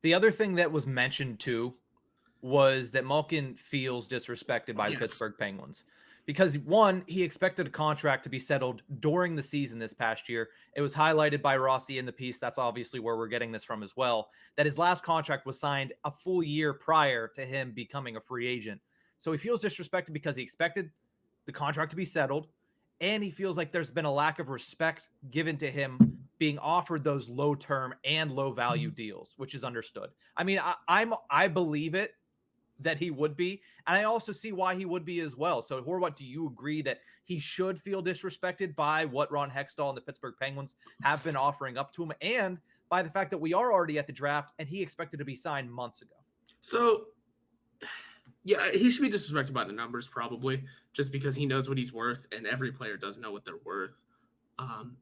The other thing that was mentioned too was that Malkin feels disrespected by the Yes. Pittsburgh Penguins because one, he expected a contract to be settled during the season this past year. It was highlighted by Rossi in the piece. That's obviously where we're getting this from as well. That his last contract was signed a full year prior to him becoming a free agent. So he feels disrespected because he expected the contract to be settled, and he feels like there's been a lack of respect given to him being offered those low term and low value deals, which is understood. I mean, I believe it that he would be, and I also see why he would be as well. So, Horvat, do you agree that he should feel disrespected by what Ron Hextall and the Pittsburgh Penguins have been offering up to him, and by the fact that we are already at the draft and he expected to be signed months ago? So, yeah, he should be disrespected by the numbers probably, just because he knows what he's worth, and every player does know what they're worth. Um,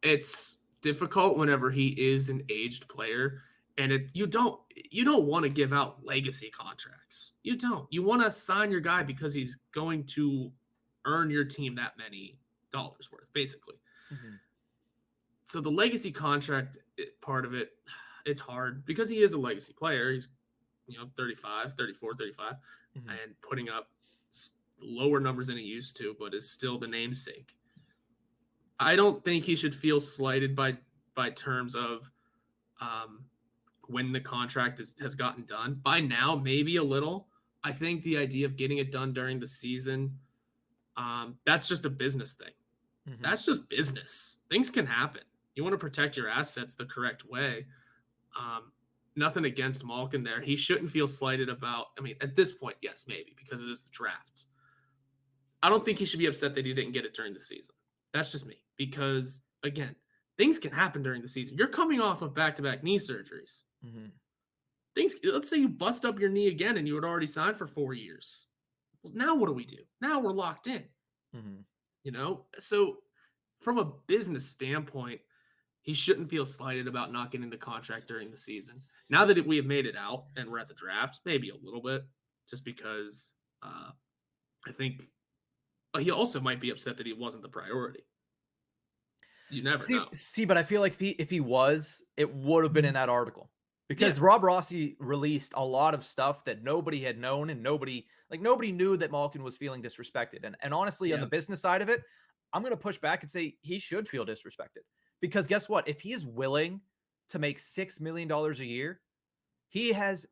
it's difficult whenever he is an aged player, and you don't want to give out legacy contracts. You don't. You want to sign your guy because he's going to earn your team that many dollars worth, basically. Mm-hmm. So the legacy contract part of it, it's hard because he is a legacy player. He's 35, 34, 35, Mm-hmm. and putting up lower numbers than he used to, but is still the namesake. I don't think he should feel slighted by terms of when the contract has gotten done. By now, maybe a little. I think the idea of getting it done during the season, that's just a business thing. Mm-hmm. That's just business. Things can happen. You want to protect your assets the correct way. Nothing against Malkin there. He shouldn't feel slighted about, I mean, at this point, yes, maybe, because it is the draft. I don't think he should be upset that he didn't get it during the season. That's just me. Because, again, things can happen during the season. You're coming off of back-to-back knee surgeries. Mm-hmm. Let's say you bust up your knee again and you had already signed for 4 years. Well, now what do we do? Now we're locked in. Mm-hmm. So from a business standpoint, he shouldn't feel slighted about not getting the contract during the season. Now that we have made it out and we're at the draft, maybe a little bit, just because I think he also might be upset that he wasn't the priority. You never know. But I feel like if he was, it would have been in that article because Rob Rossi released a lot of stuff that nobody had known, and nobody knew that Malkin was feeling disrespected. And honestly, on the business side of it, I'm going to push back and say he should feel disrespected because guess what? If he is willing to make $6 million a year, he has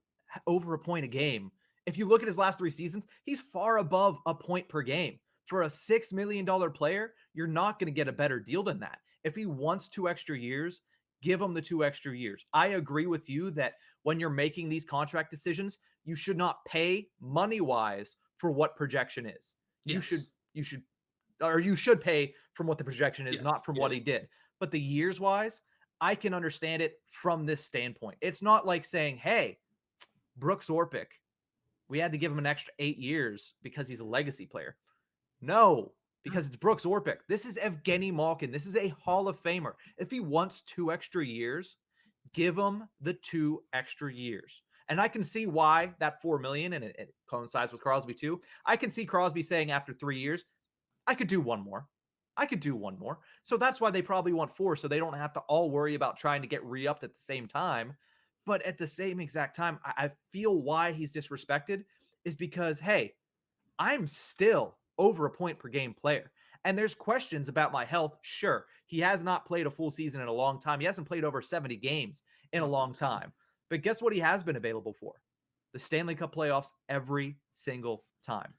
over a point a game. If you look at his last 3 seasons, he's far above a point per game. For a $6 million player, you're not going to get a better deal than that. If he wants 2 extra years, give him the 2 extra years. I agree with you that when you're making these contract decisions, you should not pay money-wise for what projection is. Yes. You should pay from what the projection is, not from what he did. But the years-wise, I can understand it from this standpoint. It's not like saying, hey, Brooks Orpik, we had to give him an extra 8 years because he's a legacy player. No, because it's Brooks Orpik. This is Evgeni Malkin. This is a Hall of Famer. If he wants 2 extra years, give him the 2 extra years. And I can see why that $4 million, and it coincides with Crosby too. I can see Crosby saying after 3 years, I could do one more. So that's why they probably want 4, so they don't have to all worry about trying to get re-upped at the same time. But at the same exact time, I feel why he's disrespected is because, hey, I'm still over a point per game player. And there's questions about my health. Sure, he has not played a full season in a long time. He hasn't played over 70 games in a long time. But guess what he has been available for? The Stanley Cup playoffs every single time.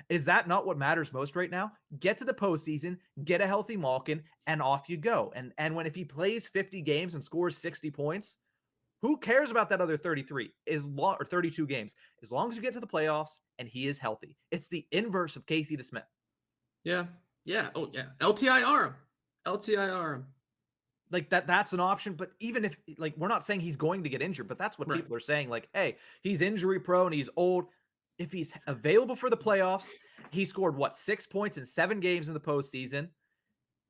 Is that not what matters most right now? Get to the postseason, get a healthy Malkin, and off you go. And if he plays 50 games and scores 60 points, who cares about that other 33 or 32 games? As long as you get to the playoffs and he is healthy. It's the inverse of Casey DeSmith. Yeah. Yeah. Oh, yeah. LTIR him. Like that's an option, but even if we're not saying he's going to get injured, but that's what people are saying. Like, hey, he's injury prone, he's old. If he's available for the playoffs, he scored 6 points in 7 games in the postseason.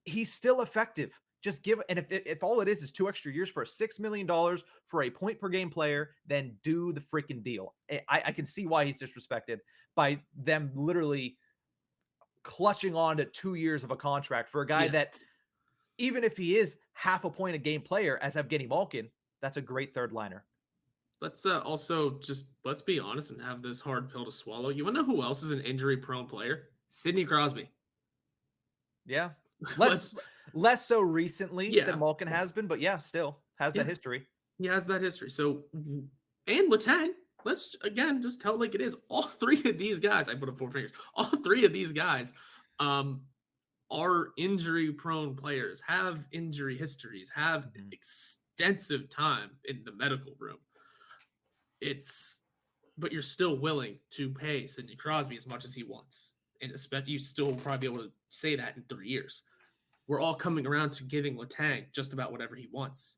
He's still effective. Just give, and if all it is 2 extra years for $6 million for a point per game player, then do the freaking deal. I can see why he's disrespected by them literally clutching on to 2 years of a contract for a guy that, even if he is half a point a game player as Evgeni Malkin, that's a great third liner. let's let's be honest and have this hard pill to swallow. You want to know who else is an injury-prone player? Sidney Crosby. Yeah. Let's Less so recently Yeah. than Malkin has been, but yeah, still has that history. He has that history. So, and Letang, let's again just tell it like it is. All three of these guys, I put up 4 fingers. All three of these guys are injury-prone players, have injury histories, have extensive time in the medical room. But you're still willing to pay Sidney Crosby as much as he wants. And expect you still will probably be able to say that in 3 years. We're all coming around to giving Letang just about whatever he wants.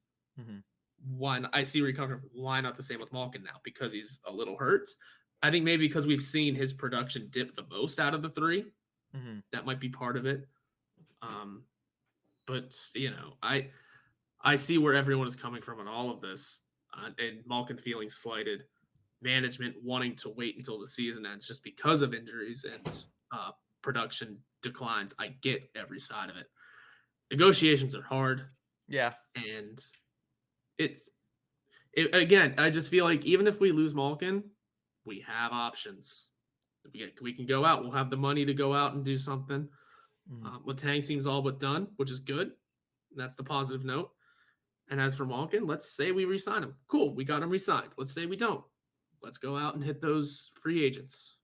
Why not? I see where you're coming from. Why not the same with Malkin now? Because he's a little hurt. I think maybe because we've seen his production dip the most out of the 3. That might be part of it. But I see where everyone is coming from on all of this, and Malkin feeling slighted, management wanting to wait until the season ends just because of injuries and production declines. I get every side of it. Negotiations are hard. Yeah. And again, I just feel like even if we lose Malkin, we have options. We can go out. We'll have the money to go out and do something. Letang seems all but done, which is good. That's the positive note. And as for Malkin, let's say we re-sign him. Cool, we got him re-signed. Let's say we don't. Let's go out and hit those free agents.